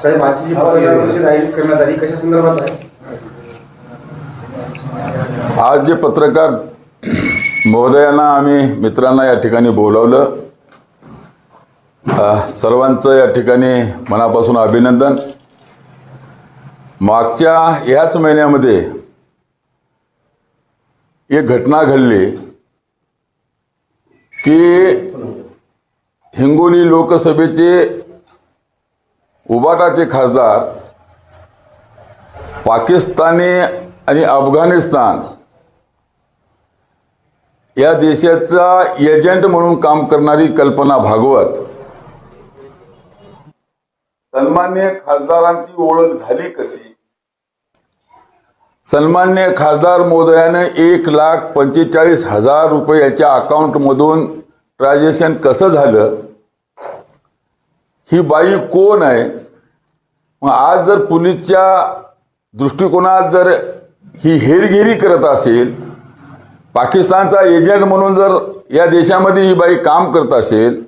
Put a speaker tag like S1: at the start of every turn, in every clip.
S1: साहेब आजची जी पत्रकार परिषद आयोजित करण्यात आली कशा संदर्भात आहे?
S2: आज जे पत्रकार महोदयांना आम्ही मित्रांना या ठिकाणी बोलावलं, सर्वांचं या ठिकाणी मनापासून अभिनंदन. मागच्या याच महिन्यामध्ये एक घटना घडली की हिंगोली लोकसभेचे उबाटाचे खासदार पाकिस्तानी आणि अफगाणिस्तान या देशाचा एजंट म्हणून काम करणारी कल्पना भागवत, सन्माननीय खासदारांची ओळख झाली कशी? सन्माननीय खासदार महोदयाने 1,45,000 रुपये याच्या अकाउंटमधून ट्रान्झॅक्शन कसं झालं? ही बाई कोण आहे? मग आज जर पोलीसच्या दृष्टिकोनात जर ही हेरगिरी करत असेल, पाकिस्तानचा एजंट म्हणून जर या देशामध्ये ही बाई काम करत असेल,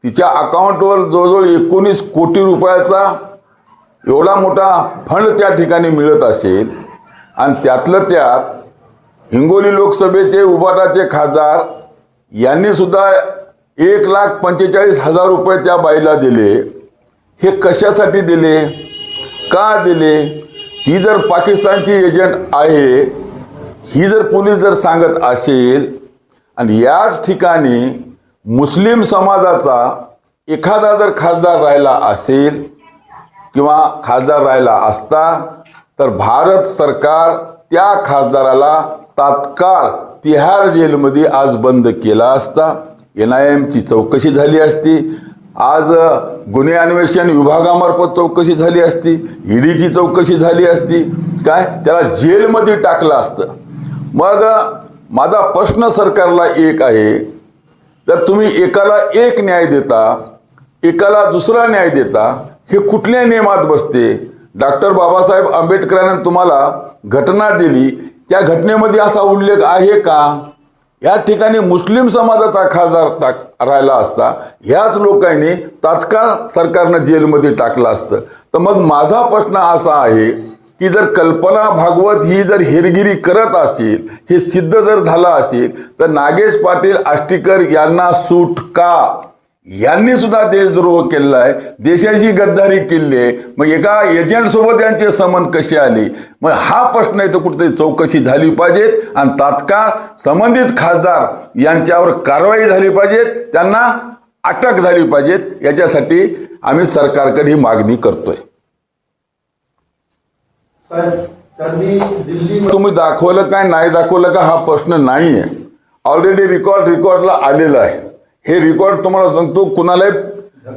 S2: तिच्या अकाउंटवर जवळजवळ 19 कोटी रुपयाचा एवढा मोठा फंड त्या ठिकाणी मिळत असेल आणि त्यातलं त्यात हिंगोली लोकसभेचे उबाटाचे खासदार यांनी सुद्धा 1,45,000 रुपये त्या बाईला दिले. हे कशासाठी दिले? का दिले? ती जर पाकिस्तानची एजंट आहे ही जर पोलीस जर सांगत असेल आणि याच ठिकाणी मुस्लिम समाजाचा एखादा जर खासदार राहिला असेल किंवा खासदार राहिला असता तर भारत सरकार त्या खासदाराला तात्काळ तिहार जेलमध्ये आज बंद केला असता. NIMची चौकशी झाली असती, आज गुन्हे अन्वेषण विभागामार्फत चौकशी झाली असती, EDची चौकशी झाली असती, काय त्याला जेलमध्ये टाकलं असतं. मग माझा प्रश्न सरकारला एक आहे, जर तुम्ही एकाला एक न्याय देता, एकाला दुसरा न्याय देता, हे कुठल्या नियमात बसते? डॉक्टर बाबासाहेब आंबेडकरांनी तुम्हाला घटना दिली, त्या घटनेमध्ये असा उल्लेख आहे का? या ठिकाणी मुस्लिम समाजाचा खासदार राहिला असता ह्याच लोकांनी तात्काळ सरकारनं जेलमध्ये टाकलं असतं. तर मग माझा प्रश्न असा आहे की जर कल्पना भागवत ही जर हेरगिरी करत असेल, हे सिद्ध जर झालं असेल तर नागेश पाटील आष्टीकर यांना सूट का? यांनी सुद्धा देशद्रोह केलेला आहे, देशाची गद्दारी केली आहे. मग एका एजंट सोबत यांचे संबंध कसे आले? मग हा प्रश्न आहे, तो कुठेतरी चौकशी झाली पाहिजे आणि तात्काळ संबंधित खासदार यांच्यावर कारवाई झाली पाहिजे, त्यांना अटक झाली पाहिजे. याच्यासाठी आम्ही सरकारकडे ही मागणी करतोय. तुम्ही दाखवलं काय नाही दाखवलं का हा प्रश्न नाही आहे. ऑलरेडी रिकॉर्डला आलेलं आहे. हे रिकॉर्ड तुम्हाला सांगतो, कुणाला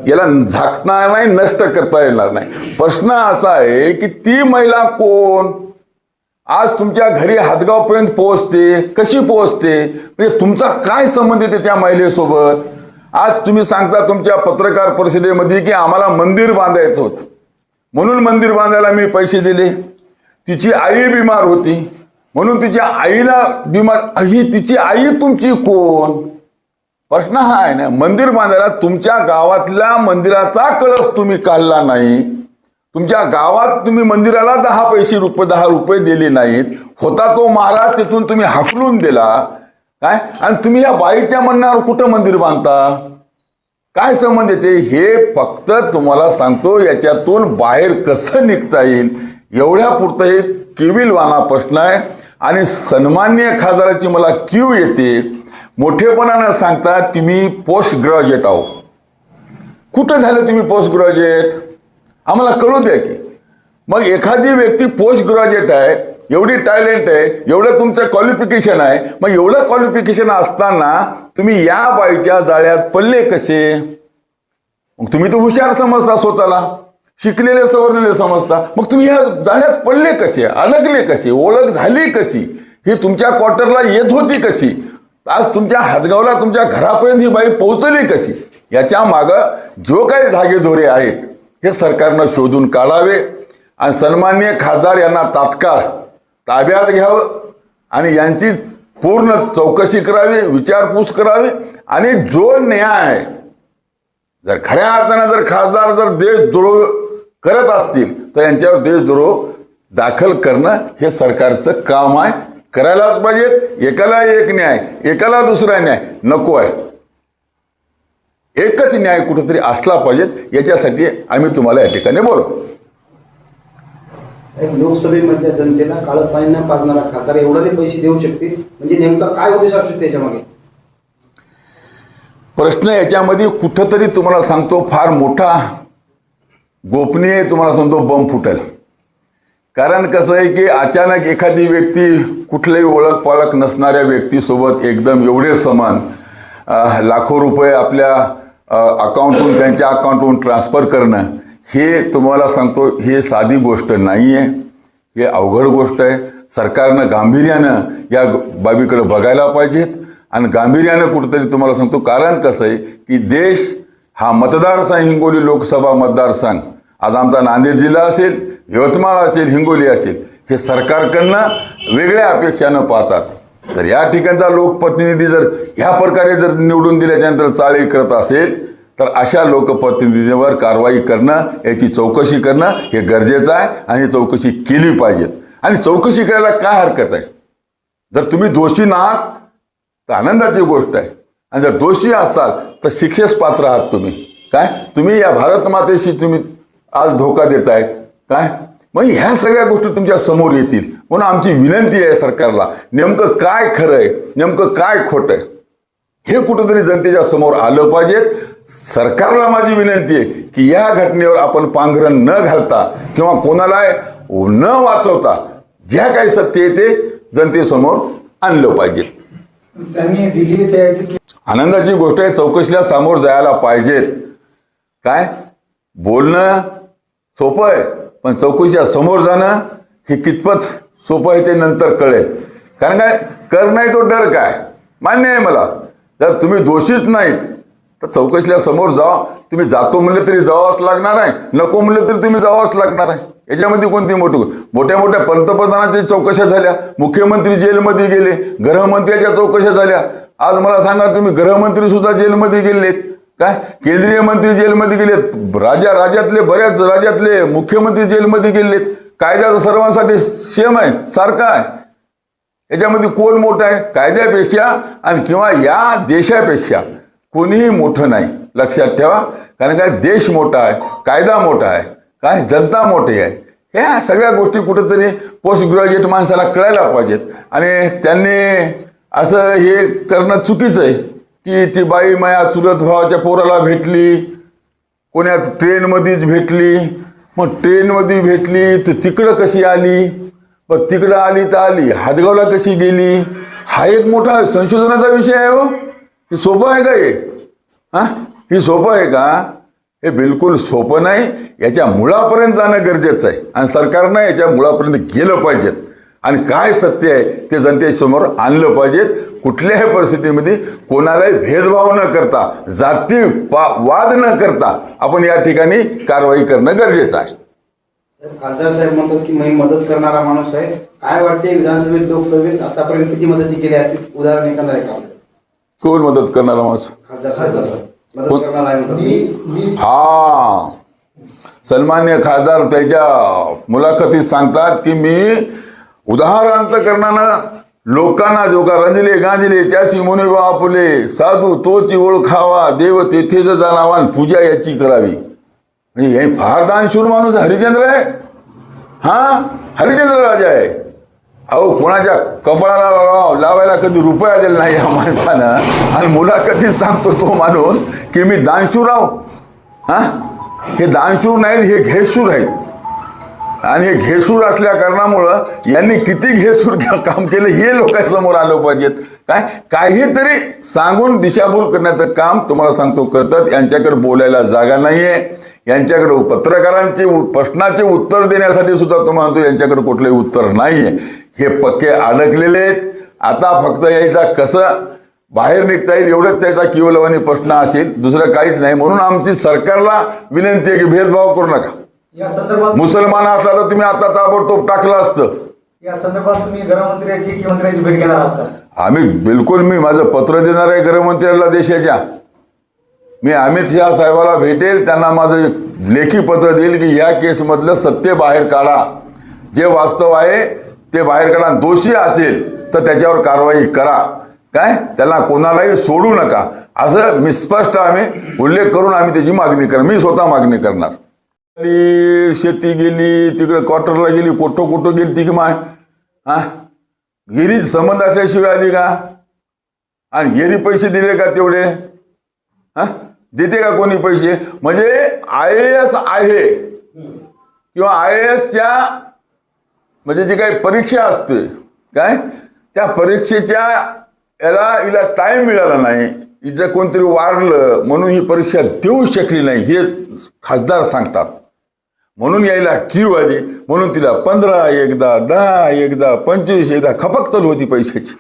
S2: याला झाकणार नाही, नष्ट करता येणार नाही. प्रश्न असा आहे की ती महिला कोण? आज तुमच्या घरी हातगावपर्यंत पोहोचते, कशी पोहोचते? म्हणजे तुमचा काय संबंध येते त्या महिलेसोबत? आज तुम्ही सांगता तुमच्या पत्रकार परिषदेमध्ये की आम्हाला मंदिर बांधायचं होतं म्हणून मंदिर बांधायला मी पैसे दिले. तिची आई बिमार होती म्हणून तिच्या आईला बिमार, ही तिची आई तुमची कोण? प्रश्न हा आहे ना. मंदिर बांधायला तुमच्या गावातल्या मंदिराचा कळस तुम्ही काढला नाही, तुमच्या गावात तुम्ही मंदिराला 10 रुपये दिले नाहीत, होता तो महाराज तिथून तुम्ही हाकलून दिला काय? आणि तुम्ही या बाईच्या म्हणण्यावर कुठं मंदिर बांधता? काय संबंध येते? हे फक्त तुम्हाला सांगतो, याच्यातून बाहेर कसं निघता येईल एवढ्या पुरतं हे केविलवाना प्रश्न आहे. आणि सन्माननीय खासदाराची मला कीव येते, मोठेपणानं सांगतात की मी पोस्ट ग्रॅज्युएट आहो. कुठं झालं तुम्ही पोस्ट ग्रॅज्युएट? आम्हाला कळू द्या की. मग एखादी व्यक्ती पोस्ट ग्रॅज्युएट आहे, एवढी टॅलेंट आहे, एवढं तुमचं क्वालिफिकेशन आहे, मग एवढं क्वालिफिकेशन असताना तुम्ही या बाईच्या जाळ्यात पडले कसे? मग तुम्ही तर हुशार समजता, स्वतःला शिकलेले सवरलेले समजता, मग तुम्ही या जाळ्यात पडले कसे? अडकले कसे? ओळख झाली कशी? ही तुमच्या क्वार्टरला येत होती कशी? आज तुमच्या हातगावला तुमच्या घरापर्यंत ही बाई पोहोचली कशी? याच्या मागं जो काही धागेदोरे आहेत हे सरकारनं शोधून काढावे आणि सन्माननीय खासदार यांना तात्काळ ताब्यात घ्यावं आणि यांची पूर्ण चौकशी करावी, विचारपूस करावी. आणि जो न्याय जर खऱ्या अर्थानं जर खासदार जर देशद्रोह करत असतील तर यांच्यावर देशद्रोह दाखल करणं हे सरकारचं काम आहे. करायलाच पाहिजेत. एकाला एक न्याय, एकाला दुसरा न्याय नको आहे. एकच न्याय कुठेतरी असला पाहिजेत. याच्यासाठी आम्ही तुम्हाला या ठिकाणी बोलू.
S1: लोकसभेमधल्या जनतेला काळं पाणी न पाजणारा खासदार एवढे पैसे देऊ शकतील म्हणजे नेमका काय उद्देश असू शकतो त्याच्यामागे?
S2: प्रश्न याच्यामध्ये कुठंतरी तुम्हाला सांगतो फार मोठा गोपनीय तुम्हाला सांगतो बम फुटेल. कारण कसं आहे की अचानक एखादी व्यक्ती कुठल्याही ओळख पाळख नसणाऱ्या व्यक्तीसोबत एकदम एवढे समान लाखो रुपये आपल्या अकाउंटहून त्यांच्या अकाउंटहून ट्रान्सफर करणं हे तुम्हाला सांगतो हे साधी गोष्ट नाही आहे. हे अवघड गोष्ट आहे. सरकारनं गांभीर्यानं या बाबीकडे बघायला पाहिजेत आणि गांभीर्यानं कुठेतरी तुम्हाला सांगतो. कारण कसं आहे की देश हा मतदारसंघ हिंगोली लोकसभा मतदारसंघ आज आमचा नांदेड जिल्हा असेल, यवतमाळ असेल, हिंगोली असेल हे सरकारकडनं वेगळ्या अपेक्षानं पाहतात. तर या ठिकाणचा लोकप्रतिनिधी जर ह्या प्रकारे जर निवडून दिल्याच्यानंतर चाळी करत असेल तर अशा लोकप्रतिनिधींवर कारवाई करणं, याची चौकशी करणं हे गरजेचं आहे आणि ही चौकशी केली पाहिजे. आणि चौकशी करायला काय हरकत आहे? जर तुम्ही दोषी नाहात तर आनंदाची गोष्ट आहे आणि जर दोषी असाल तर शिक्षेस पात्र आहात तुम्ही. काय तुम्ही या भारत मातेशी तुम्ही आज धोका देत आहेत काय? मग ह्या सगळ्या गोष्टी तुमच्या समोर येतील. म्हणून आमची विनंती आहे सरकारला, नेमकं काय खरं आहे, नेमकं काय खोटं आहे हे कुठंतरी जनतेच्या समोर आलं पाहिजे. सरकारला माझी विनंती आहे की या घटनेवर आपण पांघरण न घालता किंवा कोणाला न वाचवता ज्या काही सत्य आहे ते जनतेसमोर आणलं पाहिजे.
S3: त्यांनी दिली
S2: आनंदाची गोष्ट आहे. चौकशीला सामोर जायला पाहिजेत. काय बोलणं सोपं आहे पण चौकशीच्या समोर जाणं हे कितपत सोपं आहे ते नंतर कळेल. कारण काय कर नाही तो डर काय मान्य आहे मला. जर तुम्ही दोषीच नाहीत तर चौकशीला समोर जा. तुम्ही जातो म्हणलं तरी जावंच लागणार आहे, नको म्हणलं तरी तुम्ही जावंच लागणार आहे. याच्यामध्ये कोणती मोठ्या मोठ्या पंतप्रधानांच्या चौकशा झाल्या, मुख्यमंत्री जेलमध्ये गेले, गृहमंत्र्याच्या चौकशा झाल्या. आज मला सांगा तुम्ही गृहमंत्री सुद्धा जेलमध्ये गेलेत काय, केंद्रीय मंत्री जेलमध्ये गेलेत, बऱ्याच राज्यातले मुख्यमंत्री जेलमध्ये गेलेत. कायदा सर्वांसाठी सेम आहे, सारखा आहे. याच्यामध्ये कोण मोठं आहे? कायद्यापेक्षा आणि किंवा या देशापेक्षा कोणीही मोठं नाही. लक्षात ठेवा. कारण काय देश मोठा आहे, कायदा मोठा आहे, काय जनता मोठी आहे. ह्या सगळ्या गोष्टी कुठेतरी पोस्ट ग्रॅज्युएट माणसाला कळायला पाहिजेत. आणि त्यांनी असं हे करणं चुकीचं आहे की ती बाई माया चुलत भावाच्या पोराला भेटली, कोण्या ट्रेनमध्येच भेटली. मग ट्रेनमध्ये भेटली तर तिकडं कशी आली, बरं तिकडं आली तर आली, हातगावला कशी गेली, हा एक मोठा संशोधनाचा विषय आहे. हो हे सोपं आहे का? हे सोपं आहे का? हे बिलकुल सोपं नाही. याच्या मुळापर्यंत जाणं गरजेचं आहे आणि सरकारनं याच्या मुळापर्यंत गेलं पाहिजेत आणि काय सत्य आहे ते जनतेसमोर आणलं पाहिजेत. कुठल्याही परिस्थितीमध्ये कोणालाही भेदभाव न करता, जाती वाद न करता आपण या ठिकाणी कारवाई करणं गरजेचं आहे.
S1: खासदार साहेब म्हणतात की मी मदत करणारा माणूस आहे. काय वाटते विधानसभेत लोकसभेत आतापर्यंत किती मदती केली असतील? उदाहरण एखादं आहे का?
S2: कोण मदत करणारा माणूस?
S1: खासदार साहेब मदत करणार आहे म्हणतात.
S2: हा सन्मान्य खासदार त्याच्या मुलाखतीत सांगतात की मी उदाहरणार्थ लोकांना जो का रंजले गांजले त्याशी मुनिबा फुले साधू तोची ओळखावा, देव तेथेच जाणावा, पूजा याची करावी. म्हणजे हे फार दानशूर माणूस हरिश्चंद्र आहे. हरिश्चंद्र राजा आहे. अहो कोणाच्या कपाळाला लावायला कधी रुपया दिला नाही या माणसानं आणि मुलाखतीत सांगतो तो माणूस की मी दानशूर आहो. हे दानशूर नाहीत, हे घेशूर आहेत. आणि हे घेसूर असल्या कारणामुळं यांनी किती घेसूर काम केलं हे लोकांसमोर आलं पाहिजेत. काहीतरी सांगून दिशाभूल करण्याचं काम तुम्हाला सांगतो करतात. यांच्याकडे बोलायला जागा नाहीये. यांच्याकडे पत्रकारांचे प्रश्नाचे उत्तर देण्यासाठी सुद्धा तुम्हाला म्हणतो यांच्याकडे कुठलंही उत्तर नाहीये. हे पक्के अडकलेले आहेत. आता फक्त यायचा कसं बाहेर निघता येईल एवढंच त्याचा केवलवानी प्रश्न असेल, दुसरं काहीच नाही. म्हणून आमची सरकारला विनंती आहे की भेदभाव करू नका.
S3: या संदर्भात
S2: मुसलमान असला तर तुम्ही आता ताबडतोब टाकलं असतं.
S3: या संदर्भात तुम्ही गृहमंत्र्याची किंवा मंत्र्याची भेट घेणार आहात का?
S2: मी माझं पत्र देणार आहे गृहमंत्र्याला देशाच्या. मी अमित शहा साहेबाला भेटेल, त्यांना माझं एक लेखी पत्र देईल की या केसमधलं सत्य बाहेर काढा, जे वास्तव आहे ते बाहेर काढा, दोषी असेल तर त्याच्यावर कारवाई करा, काय त्याला कोणालाही सोडू नका, असं मी स्पष्ट आम्ही उल्लेख करून आम्ही त्याची मागणी करणार, मी स्वतः मागणी करणार. शेती गेली, तिकडे क्वार्टरला गेली, कुठं गेली ती की माय हा गिरी संबंध असल्याशिवाय आली का? आणि गिरी पैसे दिले का तेवढे? हा देते का कोणी पैसे? म्हणजे IAS आहे किंवा IASच्या म्हणजे जी काही परीक्षा असते काय त्या परीक्षेच्या हिला टाइम मिळाला नाही, हिचं कोणतरी वारलं म्हणून ही परीक्षा देऊ शकली नाही हे खासदार सांगतात. म्हणून यायला क्यू आली, म्हणून तिला 15 एकदा 10 एकदा 25 एकदा खपकतल होती पैशाची.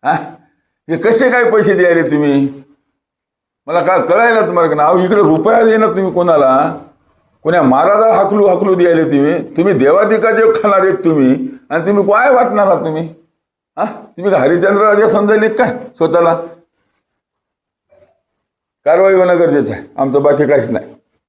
S2: हा हे कसे काय पैसे द्यायले तुम्ही? मला काय कळायला तुम्हाला का? अहो इकडे रुपया देणार तुम्ही कोणाला? कोण्या महाराजाला हाकलू द्यायले तुम्ही देवाधिका देव खाणार आहेत तुम्ही, आणि तुम्ही काय वाटणार आहात तुम्ही? हा तुम्ही हरिश्चंद्र राजा समजायले काय स्वतःला? कारवाई होणं गरजेचं आहे, आमचं बाकी काहीच नाही.